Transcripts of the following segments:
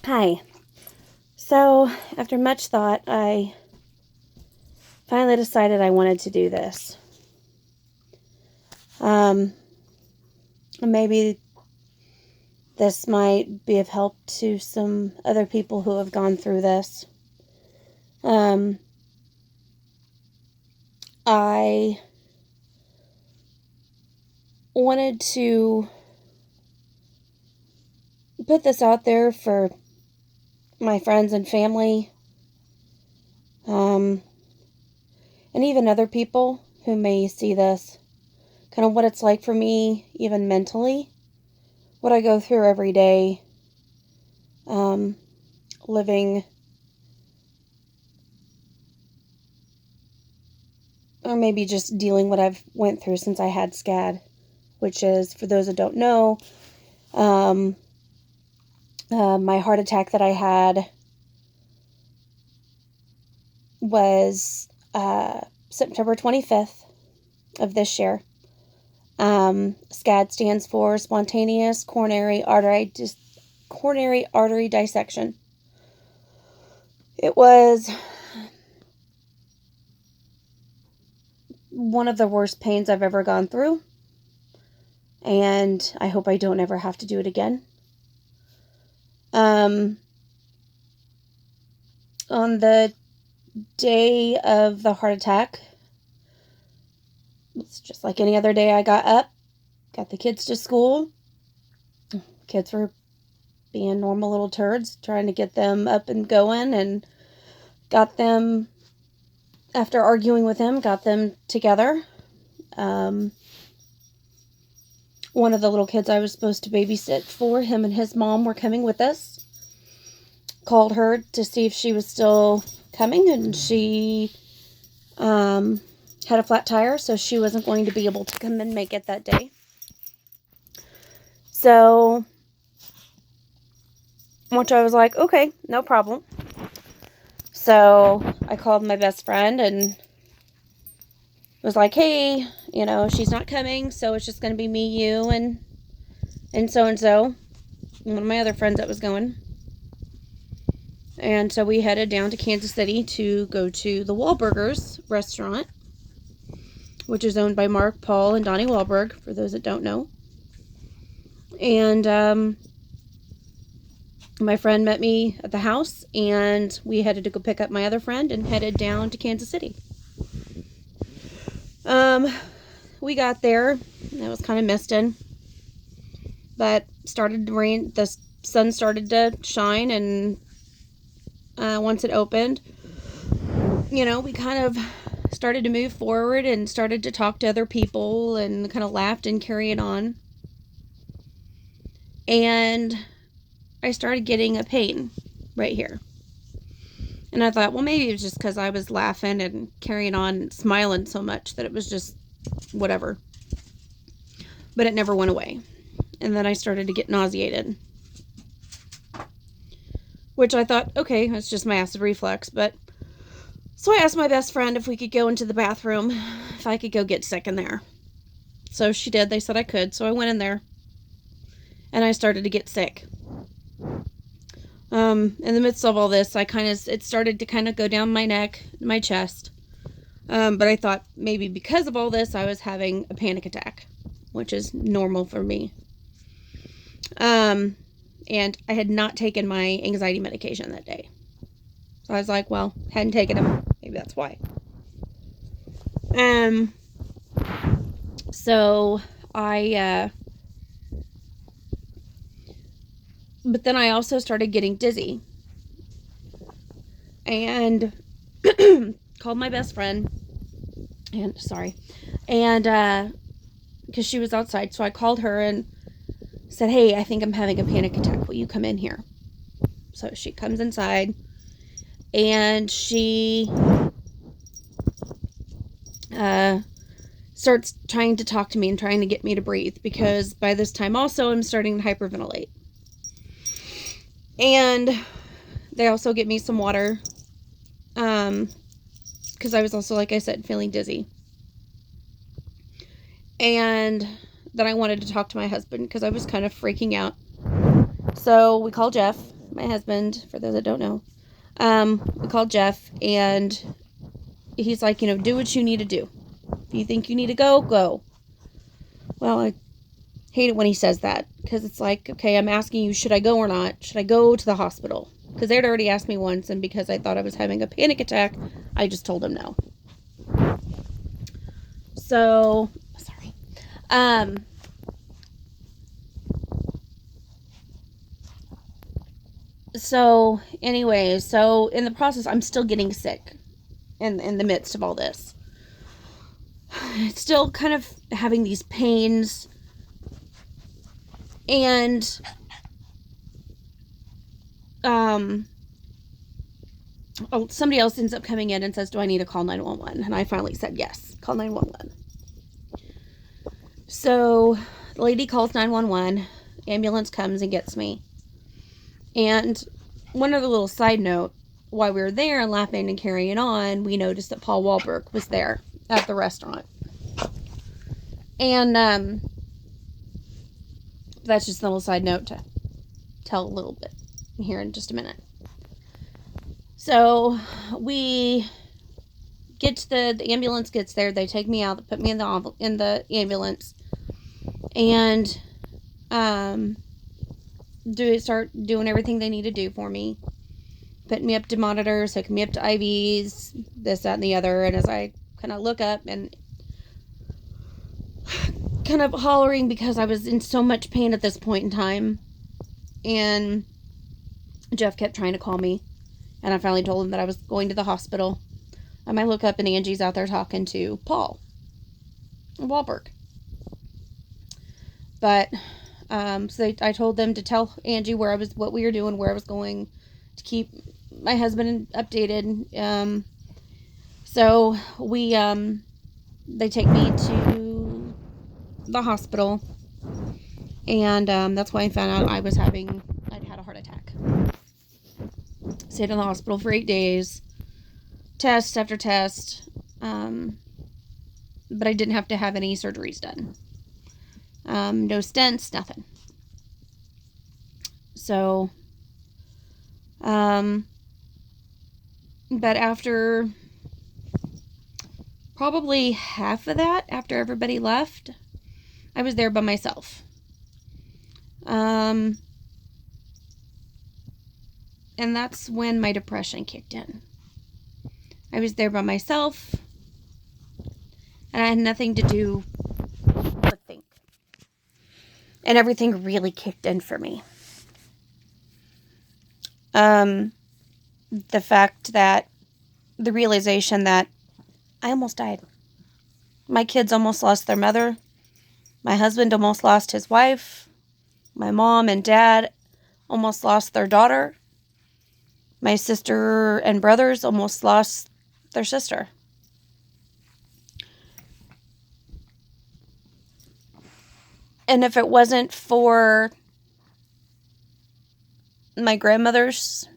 Hi. So, after much thought, I finally decided I wanted to do this. Maybe this might be of help to some other people who have gone through this. I wanted to put this out there for my friends and family, and even other people who may see this, kind of what it's like for me, even mentally, what I go through every day, living, or maybe just dealing what I've went through since I had SCAD, which is, for those that don't know, my heart attack that I had was September 25th of this year. SCAD stands for spontaneous coronary artery dissection. It was one of the worst pains I've ever gone through, and I hope I don't ever have to do it again. On the day of the heart attack, it's just like any other day. I got up, got the kids to school. Kids were being normal little turds, trying to get them up and going, and got them, after arguing with him, got them together. One of the little kids I was supposed to babysit for, him and his mom were coming with us. Called her to see if she was still coming, and she had a flat tire, so she wasn't going to be able to come and make it that day. So, which I was like, okay, no problem. So I called my best friend and was like, hey, she's not coming, so it's just going to be me, you, and so-and-so, one of my other friends that was going. And so we headed down to Kansas City to go to the Wahlburgers restaurant, which is owned by Mark, Paul, and Donnie Wahlberg, for those that don't know. And my friend met me at the house, and we headed to go pick up my other friend and headed down to Kansas City. We got there. It was kind of misting, but started to rain. The sun started to shine, and once it opened, we kind of started to move forward and started to talk to other people and kind of laughed and carried on. And I started getting a pain right here. And I thought, well, maybe it was just because I was laughing and carrying on and smiling so much that it was just whatever. But it never went away. And then I started to get nauseated, which I thought, okay, that's just my acid reflux. But so I asked my best friend if we could go into the bathroom, if I could go get sick in there. So she did. They said I could. So I went in there and I started to get sick. In the midst of all this, it started to kind of go down my neck, my chest. But I thought maybe because of all this, I was having a panic attack, which is normal for me. And I had not taken my anxiety medication that day. So I was like, well, hadn't taken them. Maybe that's why. So but then I also started getting dizzy. And called my best friend. And because she was outside. So I called her and said, hey, I think I'm having a panic attack. Will you come in here? So she comes inside. And she starts trying to talk to me and trying to get me to breathe, because by this time also I'm starting to hyperventilate. And they also get me some water, because I was also, like I said, feeling dizzy. And then I wanted to talk to my husband because I was kind of freaking out. So we called Jeff, my husband, for those that don't know, we called Jeff, and he's like, do what you need to do. If you think you need to go, go. Well, I hate it when he says that, because it's like, okay, I'm asking you, should I go or not? Should I go to the hospital? Because they'd already asked me once, and because I thought I was having a panic attack, I just told him no. So, sorry. So, anyways, so in the process, I'm still getting sick in the midst of all this. Still kind of having these pains, and somebody else ends up coming in and says, do I need to call 911? And I finally said yes, call 911. So the lady calls 911, ambulance comes and gets me. And one other little side note, while we were there and laughing and carrying on, we noticed that Paul Wahlberg was there at the restaurant. And that's just a little side note to tell a little bit here in just a minute. So we get to the ambulance gets there. They take me out. They put me in the ambulance, and start doing everything they need to do for me, putting me up to monitors, hooking me up to IVs, this, that, and the other. And as I kind of look up and kind of hollering because I was in so much pain at this point in time, and Jeff kept trying to call me, and I finally told him that I was going to the hospital. And I look up and Angie's out there talking to Paul Wahlberg. But so I told them to tell Angie what we were doing, where I was going, to keep my husband updated. So they take me to the hospital, and that's why I found out I'd had a heart attack. Stayed in the hospital for 8 days, test after test, but I didn't have to have any surgeries done. No stents, nothing. So, but after probably half of that, after everybody left, I was there by myself. And that's when my depression kicked in. I was there by myself, and I had nothing to do but think. And everything really kicked in for me. The fact that, the realization that I almost died. My kids almost lost their mother. My husband almost lost his wife. My mom and dad almost lost their daughter. My sister and brothers almost lost their sister. And if it wasn't for my grandmothers,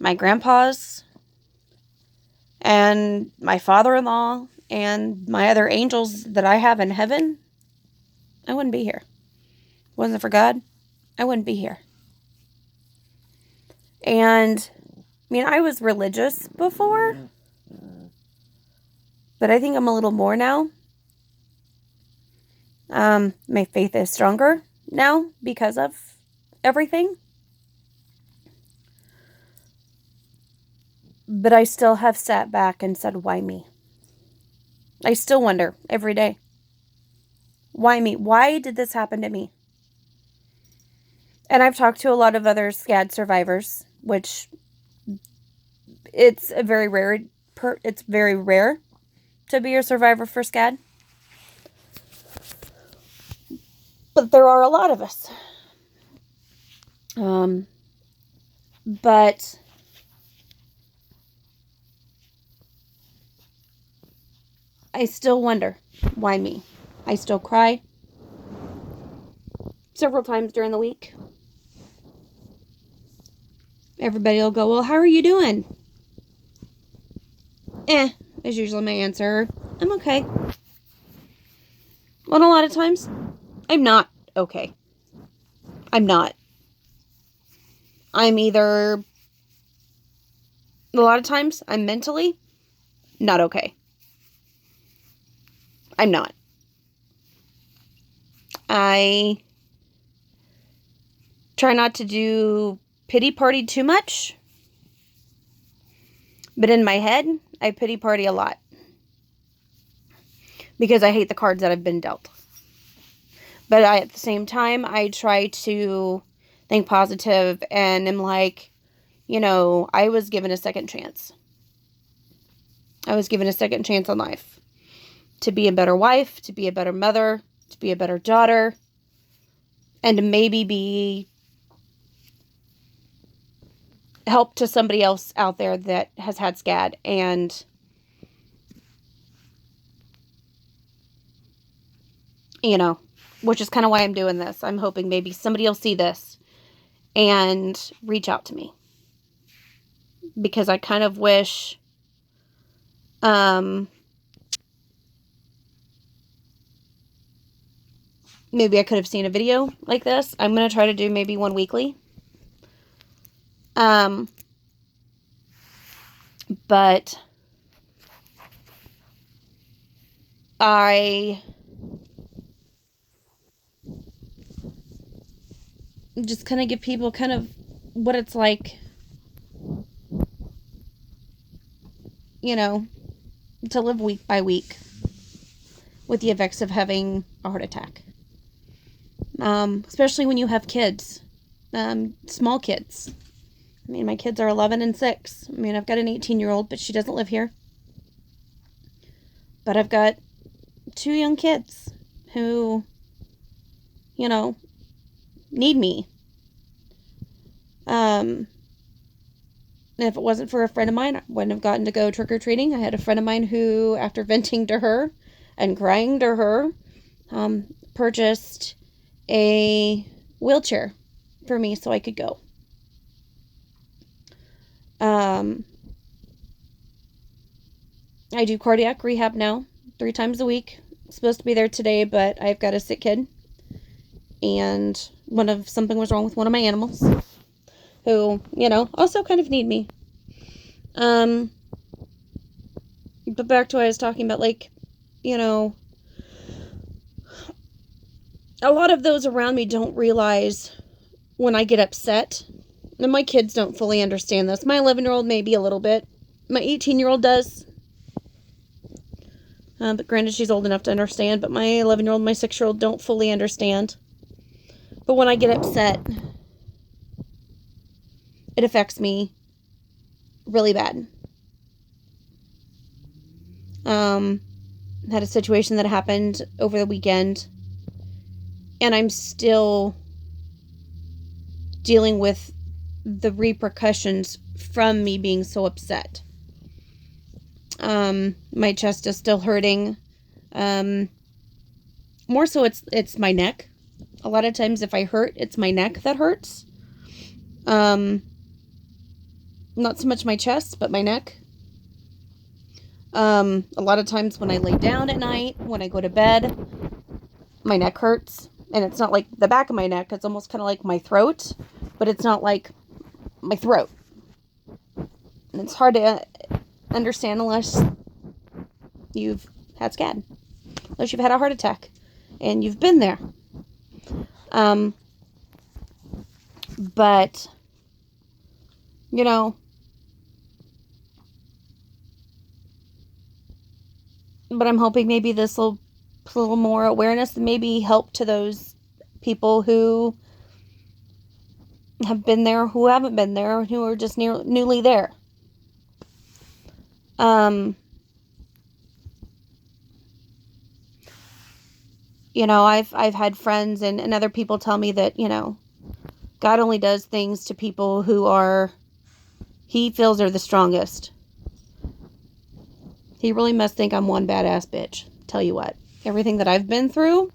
my grandpas, and my father-in-law, and my other angels that I have in heaven, I wouldn't be here. If it wasn't for God, I wouldn't be here. And, I was religious before, but I think I'm a little more now. My faith is stronger now because of everything. But I still have sat back and said, why me? I still wonder every day. Why me? Why did this happen to me? And I've talked to a lot of other SCAD survivors, which it's very rare to be a survivor for SCAD. But there are a lot of us. But I still wonder, why me? I still cry several times during the week. Everybody will go, well, how are you doing? Is usually my answer. I'm okay. Well, a lot of times, I'm not okay. I'm not. I'm either, a lot of times, I'm mentally not okay. I'm not. I try not to do pity party too much. But in my head, I pity party a lot. Because I hate the cards that I've been dealt. But at the same time, I try to think positive and am like, you know, I was given a second chance. I was given a second chance on life. To be a better wife, to be a better mother, to be a better daughter, and to maybe be help to somebody else out there that has had SCAD. And, you know, which is kind of why I'm doing this. I'm hoping maybe somebody will see this and reach out to me. Because I kind of wish, maybe I could have seen a video like this. I'm going to try to do maybe one weekly. But I just kind of give people kind of what it's like, you know, to live week by week with the effects of having a heart attack. Especially when you have kids, small kids. I mean, my kids are 11 and 6. I mean, I've got an 18-year-old, but she doesn't live here. But I've got 2 young kids who, you know, need me. If it wasn't for a friend of mine, I wouldn't have gotten to go trick-or-treating. I had a friend of mine who, after venting to her and crying to her, purchased a wheelchair for me so I could go. I do cardiac rehab now 3 times a week. I'm supposed to be there today, but I've got a sick kid. And something was wrong with one of my animals who, you know, also kind of need me. But back to what I was talking about, like, you know, a lot of those around me don't realize when I get upset, and my kids don't fully understand this. My 11-year-old maybe a little bit. My 18-year-old does. But granted, she's old enough to understand, but my 11-year-old and my 6-year-old don't fully understand. But when I get upset, it affects me really bad. Had a situation that happened over the weekend, and I'm still dealing with the repercussions from me being so upset. My chest is still hurting. More so it's my neck. A lot of times if I hurt, it's my neck that hurts. Not so much my chest, but my neck. A lot of times when I lay down at night, when I go to bed, my neck hurts. And it's not like the back of my neck. It's almost kind of like my throat. But it's not like my throat. And it's hard to understand unless you've had SCAD. Unless you've had a heart attack. And you've been there. But, you know, but I'm hoping maybe this will put a little more awareness and maybe help to those people who have been there, who haven't been there, who are just newly there. You know, I've had friends and other people tell me that, you know, God only does things to people who he feels are the strongest. He really must think I'm one badass bitch. Tell you what, everything that I've been through,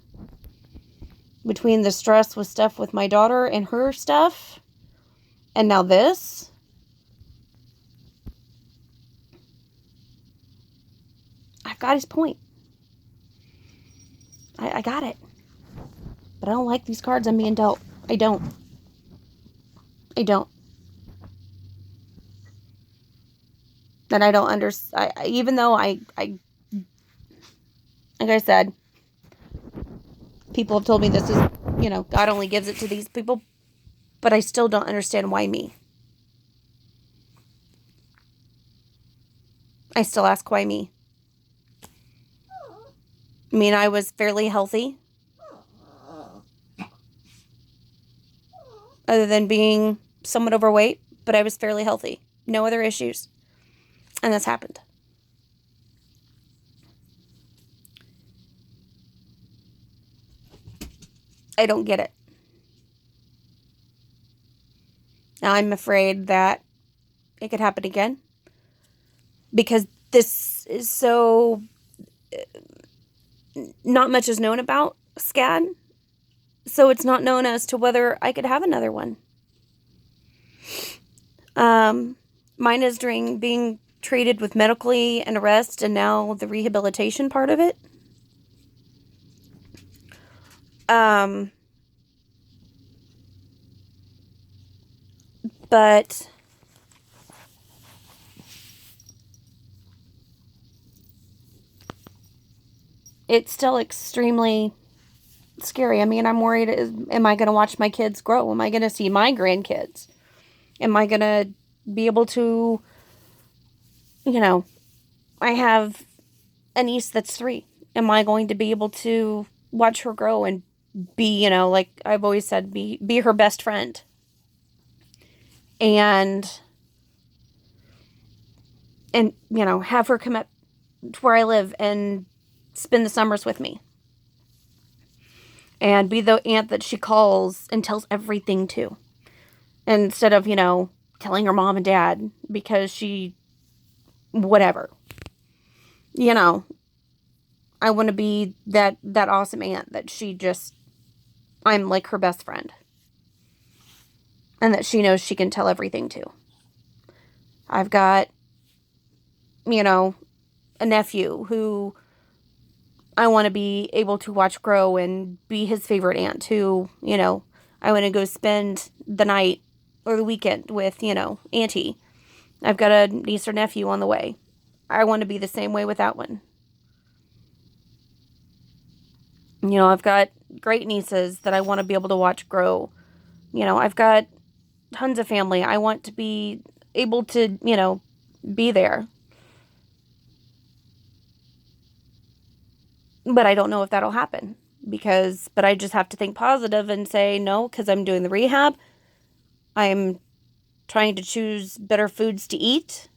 between the stress with stuff with my daughter and her stuff, and now this, I've got his point. I got it. But I don't like these cards I'm being dealt. I don't. that I don't understand. Even though I, like I said, people have told me this is, God only gives it to these people, but I still don't understand why me. I still ask why me. I mean, I was fairly healthy, other than being somewhat overweight, but I was fairly healthy. No other issues. And this happened. I don't get it. Now I'm afraid that it could happen again, because this is so, not much is known about SCAD, so it's not known as to whether I could have another one. Mine is during being treated with medically and arrest, and now the rehabilitation part of it. But it's still extremely scary. I mean, I'm worried, am I going to watch my kids grow? Am I going to see my grandkids? Am I going to be able to, I have a niece that's 3. Am I going to be able to watch her grow and be, like I've always said, be her best friend? And have her come up to where I live and spend the summers with me. And be the aunt that she calls and tells everything to. Instead of, telling her mom and dad because she, whatever. I want to be that awesome aunt that I'm like her best friend. And that she knows she can tell everything to. I've got, a nephew who I want to be able to watch grow and be his favorite aunt who, I want to go spend the night or the weekend with, auntie. I've got a niece or nephew on the way. I want to be the same way with that one. I've got great nieces that I want to be able to watch grow. I've got tons of family. I want to be able to, be there. But I don't know if that'll happen but I just have to think positive and say no, because I'm doing the rehab. I'm trying to choose better foods to eat.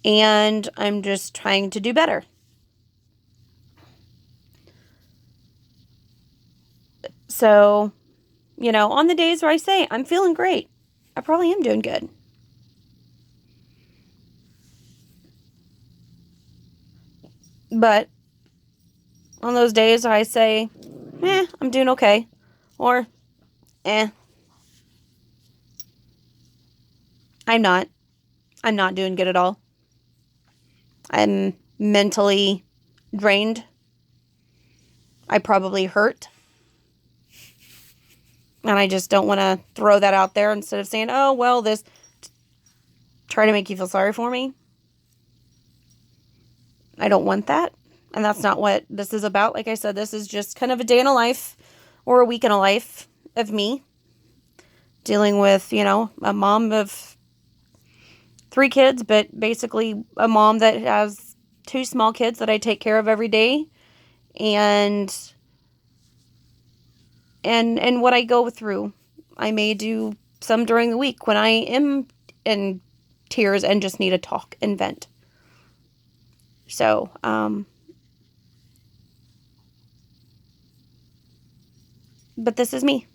And I'm just trying to do better. So, on the days where I say I'm feeling great, I probably am doing good. But on those days I say, I'm doing okay. Or, I'm not. I'm not doing good at all. I'm mentally drained. I probably hurt. And I just don't want to throw that out there instead of saying, oh, well, try to make you feel sorry for me. I don't want that. And that's not what this is about. Like I said, this is just kind of a day in a life or a week in a life of me dealing with, a mom of 3 kids, but basically a mom that has 2 small kids that I take care of every day. And what I go through. I may do some during the week when I am in tears and just need to talk and vent. So, but this is me.